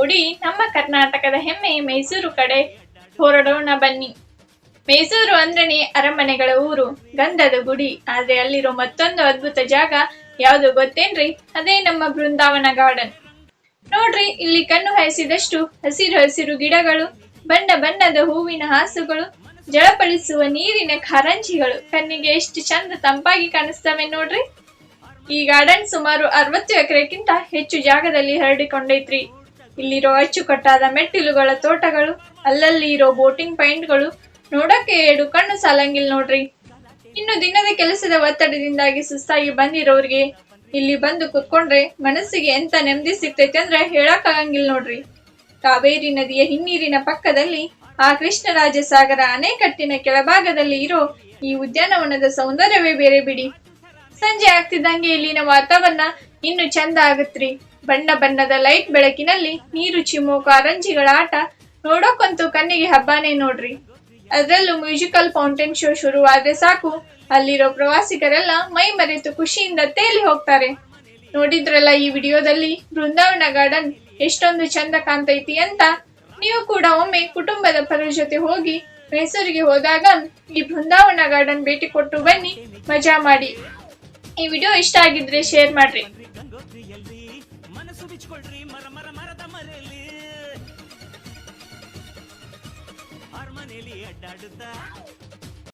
ಕೂಡಿ ನಮ್ಮ ಕರ್ನಾಟಕದ ಹೆಮ್ಮೆ ಮೈಸೂರು ಕಡೆ ಹೊರಡೋಣ ಬನ್ನಿ. ಮೈಸೂರು ಅಂದ್ರೇನೆ ಅರಮನೆಗಳ ಊರು, ಗಂಧದ ಗುಡಿ. ಆದ್ರೆ ಅಲ್ಲಿರೋ ಮತ್ತೊಂದು ಅದ್ಭುತ ಜಾಗ ಯಾವ್ದು ಗೊತ್ತೇನ್ರಿ? ಅದೇ ನಮ್ಮ ಬೃಂದಾವನ ಗಾರ್ಡನ್. ನೋಡ್ರಿ, ಇಲ್ಲಿ ಕಣ್ಣು ಹಾಯಿಸಿದಷ್ಟು ಹಸಿರು ಹಸಿರು ಗಿಡಗಳು, ಬಣ್ಣ ಬಣ್ಣದ ಹೂವಿನ ಹಾಸುಗಳು, ಜಳಪಳಿಸುವ ನೀರಿನ ಕಾರಂಜಿಗಳು ಕಣ್ಣಿಗೆ ಎಷ್ಟು ಚಂದ ತಂಪಾಗಿ ಕಾಣಿಸ್ತವೆ ನೋಡ್ರಿ. ಈ ಗಾರ್ಡನ್ ಸುಮಾರು 60 ಎಕರೆಗಿಂತ ಹೆಚ್ಚು ಜಾಗದಲ್ಲಿ ಹರಡಿಕೊಂಡೈತ್ರಿ. ಇಲ್ಲಿರೋ ಅಚ್ಚುಕಟ್ಟಾದ ಮೆಟ್ಟಿಲುಗಳ ತೋಟಗಳು, ಅಲ್ಲಲ್ಲಿ ಇರೋ ಬೋಟಿಂಗ್ ಪಾಯಿಂಟ್ಗಳು ನೋಡಕ್ಕೆ 2 ಕಣ್ಣು ಸಾಲಂಗಿಲ್ ನೋಡ್ರಿ. ಇನ್ನು ದಿನದ ಕೆಲಸದ ಒತ್ತಡದಿಂದಾಗಿ ಸುಸ್ತಾಗಿ ಬಂದಿರೋರ್ಗೆ ಇಲ್ಲಿ ಬಂದು ಕುತ್ಕೊಂಡ್ರೆ ಮನಸ್ಸಿಗೆ ಎಂತ ನೆಮ್ಮದಿ ಸಿಗ್ತೈತೆ ಅಂದ್ರೆ ಹೇಳಕ್ ಆಗಂಗಿಲ್ಲ ನೋಡ್ರಿ. ಕಾವೇರಿ ನದಿಯ ಹಿನ್ನೀರಿನ ಪಕ್ಕದಲ್ಲಿ ಆ ಕೃಷ್ಣರಾಜ ಸಾಗರ ಅಣೆಕಟ್ಟಿನ ಕೆಳಭಾಗದಲ್ಲಿ ಇರೋ ಈ ಉದ್ಯಾನವನದ ಸೌಂದರ್ಯವೇ ಬೇರೆ ಬಿಡಿ. ಸಂಜೆ ಆಗ್ತಿದ್ದಂಗೆ ಇಲ್ಲಿನ ವಾತಾವರಣ ಇನ್ನು ಚಂದ ಆಗತ್ರಿ. ಬಣ್ಣ ಬಣ್ಣದ ಲೈಟ್ ಬೆಳಕಿನಲ್ಲಿ ನೀರು ಚಿಮ್ಮೋ ಕಾರಂಜಿಗಳ ಆಟ ನೋಡೋಕಂತೂ ಕಣ್ಣಿಗೆ ಹಬ್ಬಾನೇ ನೋಡ್ರಿ. ಅದ್ರಲ್ಲೂ ಮ್ಯೂಸಿಕಲ್ ಫೌಂಟೇನ್ ಶೋ ಶುರುವಾದ್ರೆ ಸಾಕು, ಅಲ್ಲಿರೋ ಪ್ರವಾಸಿಗರೆಲ್ಲ ಮೈ ಮರೆತು ಖುಷಿಯಿಂದ ತೇಲಿ ಹೋಗ್ತಾರೆ. ನೋಡಿದ್ರಲ್ಲ ಈ ವಿಡಿಯೋದಲ್ಲಿ ಬೃಂದಾವನ ಗಾರ್ಡನ್ ಎಷ್ಟೊಂದು ಚಂದ ಕಾಣ್ತೈತಿ ಅಂತ. ನೀವು ಕೂಡ ಒಮ್ಮೆ ಕುಟುಂಬದ ಪರ ಜೊತೆ ಹೋಗಿ ಮೈಸೂರಿಗೆ ಹೋದಾಗ ಈ ಬೃಂದಾವನ ಗಾರ್ಡನ್ ಭೇಟಿ ಕೊಟ್ಟು ಬನ್ನಿ, ಮಜಾ ಮಾಡಿ. ಈ ವಿಡಿಯೋ ಇಷ್ಟ ಆಗಿದ್ರೆ ಶೇರ್ ಮಾಡ್ರಿ. ಅಡ್ಡಾಡುತ್ತಾ